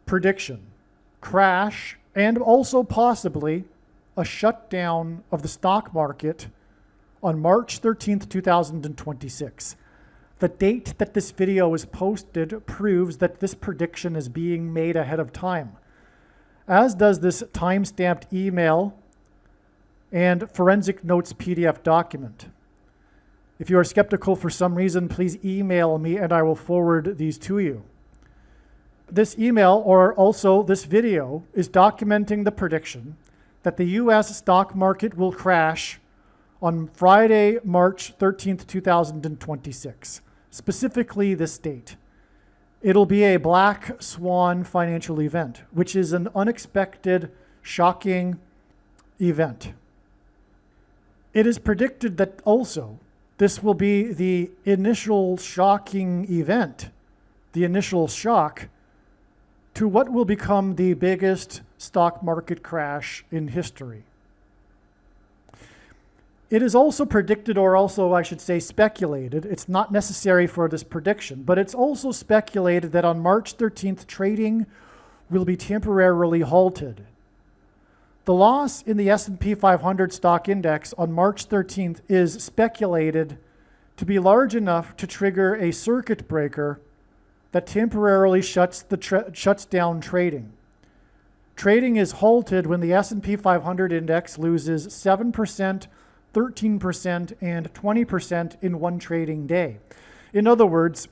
prediction, crash, and also possibly a shutdown of the stock market on March 13th, 2026. The date that this video is posted proves that this prediction is being made ahead of time, as does this time-stamped email and forensic notes PDF document. If you are skeptical for some reason, please email me and I will forward these to you. This email, or also this video, is documenting the prediction that the US stock market will crash on Friday, March 13th, 2026. Specifically this date. It'll be a black swan financial event, which is an unexpected, shocking event. It is predicted that also this will be the initial shocking event, the initial shock to what will become the biggest stock market crash in history. It is also predicted, or also I should say speculated, it's not necessary for this prediction, but it's also speculated that on March 13th, trading will be temporarily halted. The loss in the S&P 500 stock index on March 13th is speculated to be large enough to trigger a circuit breaker that temporarily shuts down trading. Trading is halted when the S&P 500 index loses 7%, 13%, and 20% in one trading day. In other words,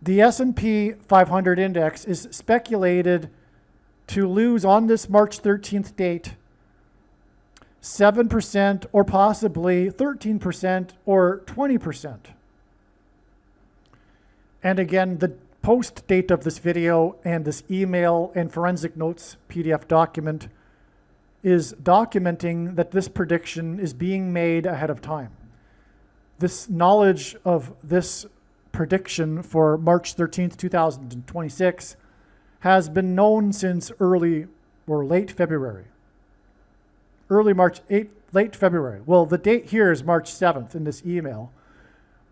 the S&P 500 index is speculated to lose on this March 13th date 7% or possibly 13% or 20%. And again, the post date of this video and this email and forensic notes PDF document is documenting that this prediction is being made ahead of time. This knowledge of this prediction for March 13th, 2026 has been known since early or late February. Late February. Well, the date here is March 7th in this email,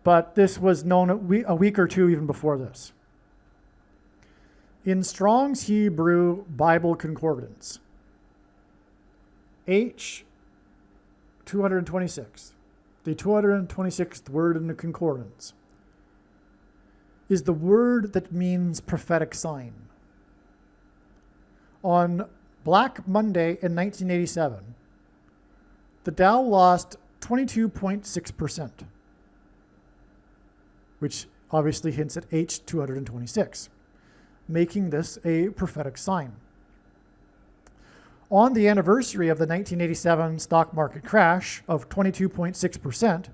but this was known a week or two even before this. In Strong's Hebrew Bible Concordance, H 226, the 226th word in the concordance, is the word that means prophetic sign. On Black Monday in 1987, the Dow lost 22.6%, which obviously hints at H 226, making this a prophetic sign. On the anniversary of the 1987 stock market crash of 22.6%,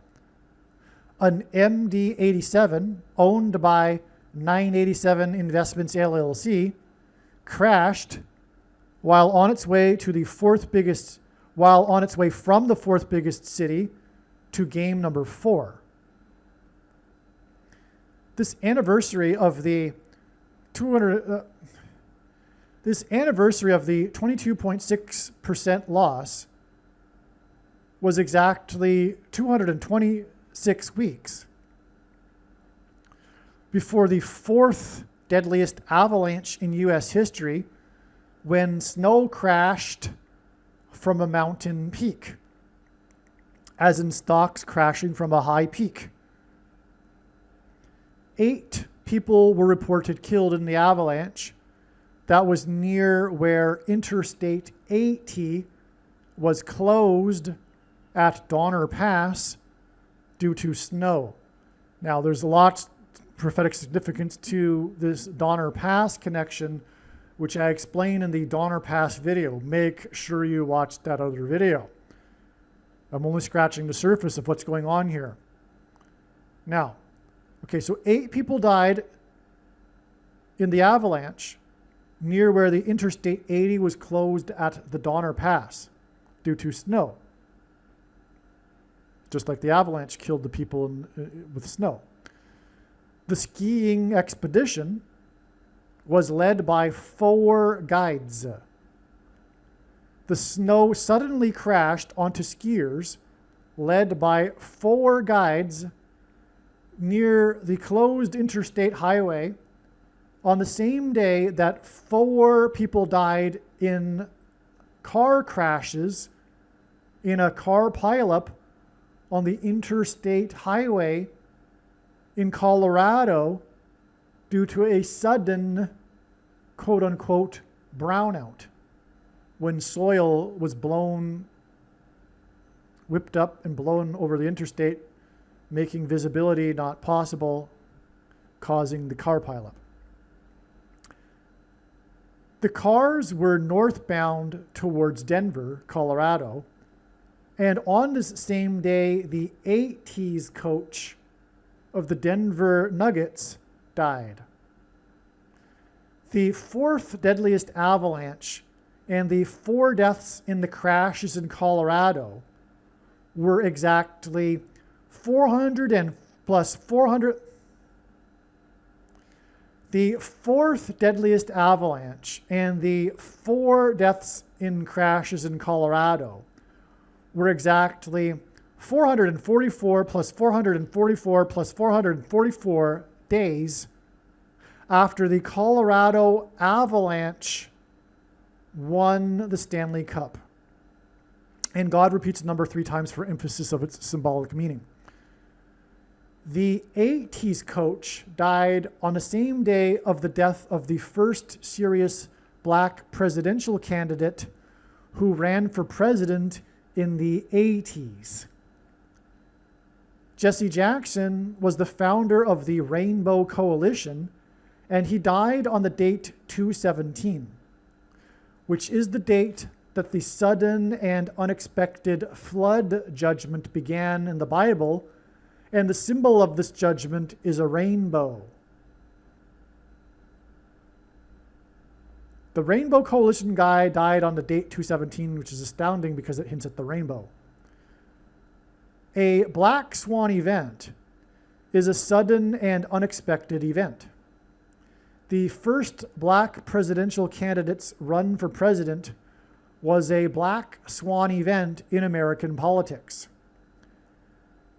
an MD87 owned by 987 Investments LLC crashed while on its way from the fourth biggest city to game number 4. This anniversary of the 22.6% loss was exactly 226 weeks before the fourth deadliest avalanche in U.S. history, when snow crashed from a mountain peak, as in stocks crashing from a high peak. 8 people were reported killed in the avalanche that was near where Interstate 80 was closed at Donner Pass due to snow. Now, there's a lot of prophetic significance to this Donner Pass connection, which I explain in the Donner Pass video. Make sure you watch that other video. I'm only scratching the surface of what's going on here. Now, okay, so 8 people died in the avalanche near where the Interstate 80 was closed at the Donner Pass due to snow. Just like the avalanche killed the people with snow. The skiing expedition was led by 4 guides. The snow suddenly crashed onto skiers led by 4 guides near the closed interstate highway on the same day that 4 people died in car crashes in a car pileup on the interstate highway in Colorado due to a sudden, quote unquote, brownout when soil was whipped up and blown over the interstate, making visibility not possible, causing the car pileup. The cars were northbound towards Denver, Colorado, and on this same day, the 80s coach of the Denver Nuggets died. The 4th deadliest avalanche and the 4 deaths in the crashes in Colorado were exactly 400 and plus 400. The 4th deadliest avalanche and the 4 deaths in crashes in Colorado were exactly 444 plus 444 plus 444 days after the Colorado Avalanche won the Stanley Cup. And God repeats the number 3 times for emphasis of its symbolic meaning. The 80s coach died on the same day of the death of the first serious black presidential candidate who ran for president in the 80s. Jesse Jackson was the founder of the Rainbow Coalition, and he died on the date 2/17, which is the date that the sudden and unexpected flood judgment began in the Bible, and the symbol of this judgment is a rainbow. The Rainbow Coalition guy died on the date 2/17, which is astounding because it hints at the rainbow. A black swan event is a sudden and unexpected event. The first black presidential candidate's run for president was a black swan event in American politics.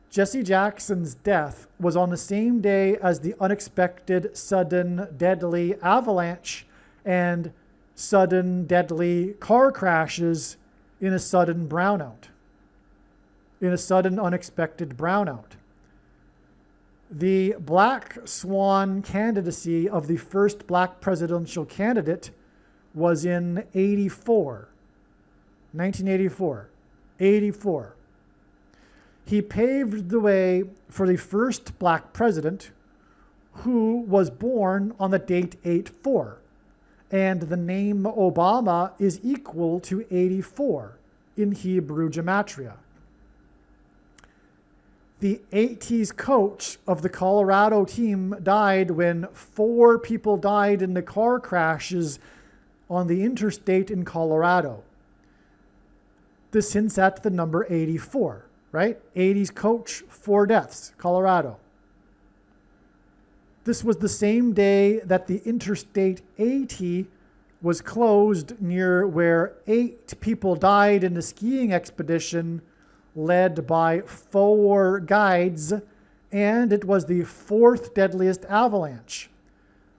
Jesse Jackson's death was on the same day as the unexpected, sudden, deadly avalanche and sudden, deadly car crashes in a sudden brownout. In a sudden, unexpected brownout. The black swan candidacy of the first black presidential candidate was in 1984. 84. He paved the way for the first black president who was born on the date 8/4. And the name Obama is equal to 84 in Hebrew gematria. The 80s coach of the Colorado team died when 4 people died in the car crashes on the interstate in Colorado. This hints at the number 84, right? 80s coach, 4 deaths, Colorado. This was the same day that the Interstate 80 was closed near where 8 people died in the skiing expedition led by 4 guides, and it was the 4th deadliest avalanche.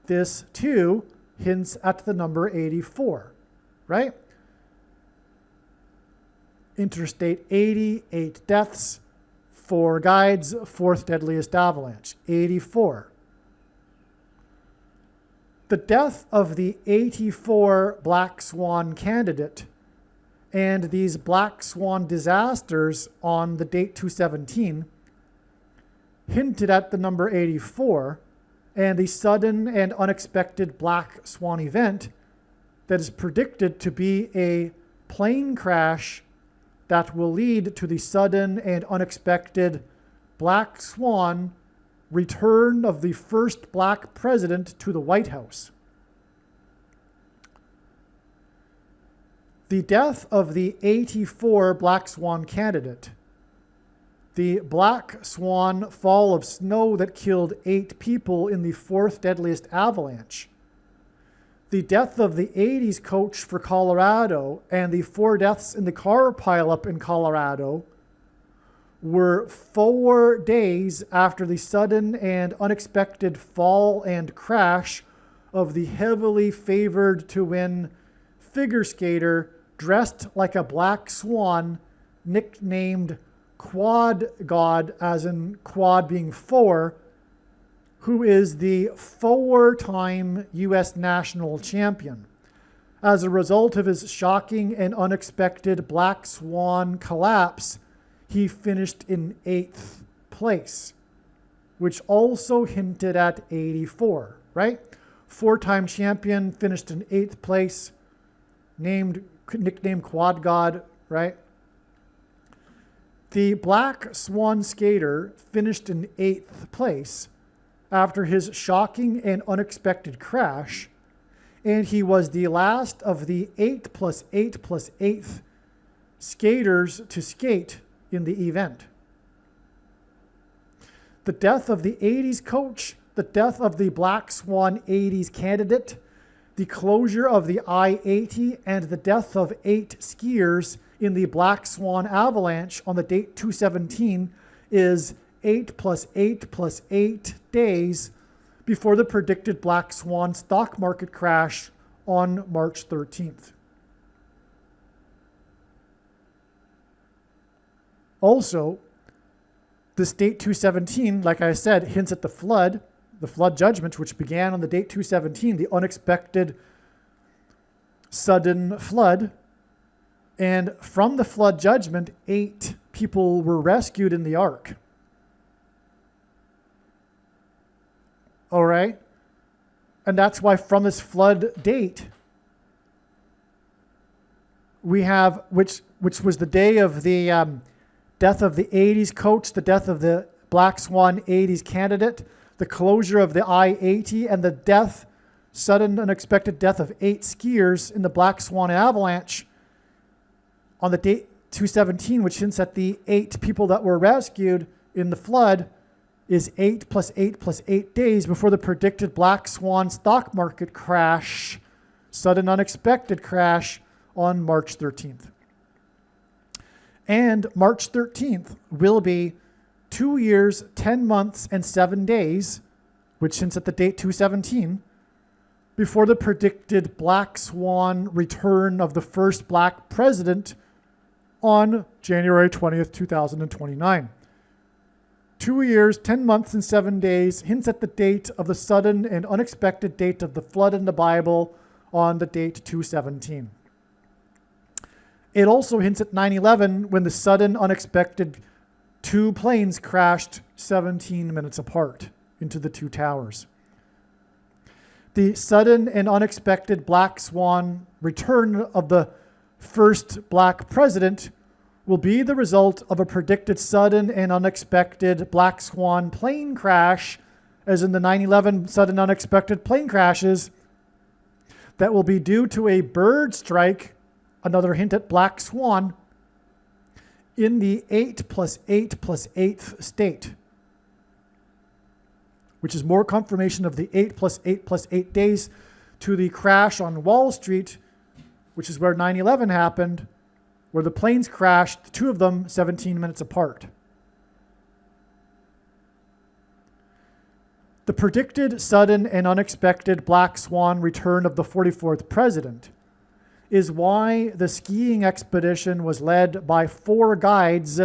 This, too, hints at the number 84, right? Interstate 80, 8 deaths, 4 guides, 4th deadliest avalanche, 84. The death of the 84 Black Swan candidate and these Black Swan disasters on the date 2/17 hinted at the number 84 and the sudden and unexpected Black Swan event that is predicted to be a plane crash that will lead to the sudden and unexpected Black Swan return of the first black president to the White House. The death of the 84 Black Swan candidate, the Black Swan fall of snow that killed 8 people in the 4th deadliest avalanche, the death of the 80s coach for Colorado, and the 4 deaths in the car pileup in Colorado were 4 days after the sudden and unexpected fall and crash of the heavily favored to win figure skater dressed like a black swan, nicknamed Quad God, as in quad being four, who is the four-time U.S. national champion. As a result of his shocking and unexpected black swan collapse, he finished in 8th place, which also hinted at 84, right? Four-time champion, finished in 8th place, nicknamed Quad God, right? The black swan skater finished in 8th place after his shocking and unexpected crash, and he was the last of the 8 plus 8 plus 8th skaters to skate in the event. The death of the 80s coach, the death of the Black Swan 80s candidate, the closure of the I-80, and the death of 8 skiers in the Black Swan avalanche on the date 217 is 8 plus 8 plus 8 days before the predicted Black Swan stock market crash on March 13th. Also, this date 217, like I said, hints at the flood judgment, which began on the date 217, the unexpected sudden flood. And from the flood judgment, 8 people were rescued in the ark. All right? And that's why from this flood date, we have, which was the day of the death of the 80s coach, the death of the Black Swan 80s candidate, the closure of the I-80, and the sudden unexpected death of 8 skiers in the Black Swan avalanche on the date 217, which hints at the 8 people that were rescued in the flood, is 8 plus 8 plus 8 days before the predicted Black Swan stock market crash, sudden unexpected crash on March 13th. And March 13th will be 2 years, 10 months, and 7 days, which hints at the date 217, before the predicted Black Swan return of the first black president on January 20th, 2029. 2 years, 10 months, and 7 days hints at the date of the sudden and unexpected date of the flood in the Bible on the date 217. It also hints at 9/11 when the sudden, unexpected 2 planes crashed 17 minutes apart into the 2 towers. The sudden and unexpected Black Swan return of the first black president will be the result of a predicted sudden and unexpected Black Swan plane crash, as in the 9/11 sudden unexpected plane crashes, that will be due to a bird strike, another hint at Black Swan, in the 8 plus 8 plus 8th state, which is more confirmation of the 8 plus 8 plus 8 days to the crash on Wall Street, which is where 9/11 happened, where the planes crashed, 2 of them 17 minutes apart. The predicted sudden and unexpected Black Swan return of the 44th president is why the skiing expedition was led by 4 guides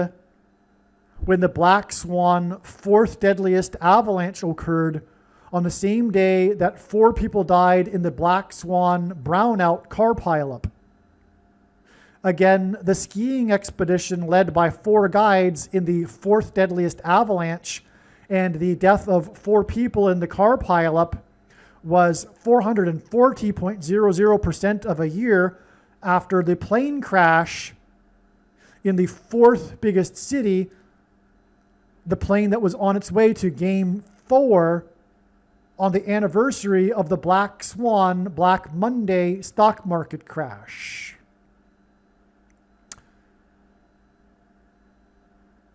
when the Black Swan 4th deadliest avalanche occurred on the same day that 4 people died in the Black Swan brownout car pileup. Again, the skiing expedition led by 4 guides in the 4th deadliest avalanche and the death of 4 people in the car pileup was 440.00% of a year after the plane crash in the 4th biggest city, the plane that was on its way to Game 4 on the anniversary of the Black Swan Black Monday stock market crash.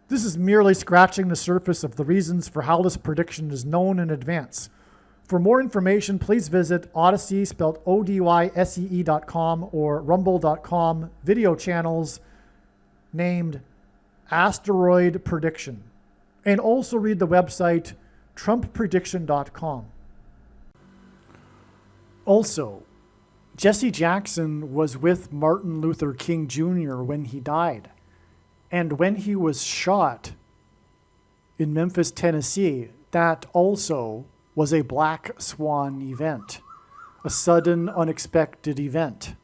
This is merely scratching the surface of the reasons for how this prediction is known in advance. For more information, please visit Odyssey, spelled ODYSEE.com, or rumble.com video channels named Asteroid Prediction. And also read the website TrumpPrediction.com. Also, Jesse Jackson was with Martin Luther King Jr. when he died. And when he was shot in Memphis, Tennessee, that also was a black swan event, a sudden, unexpected event.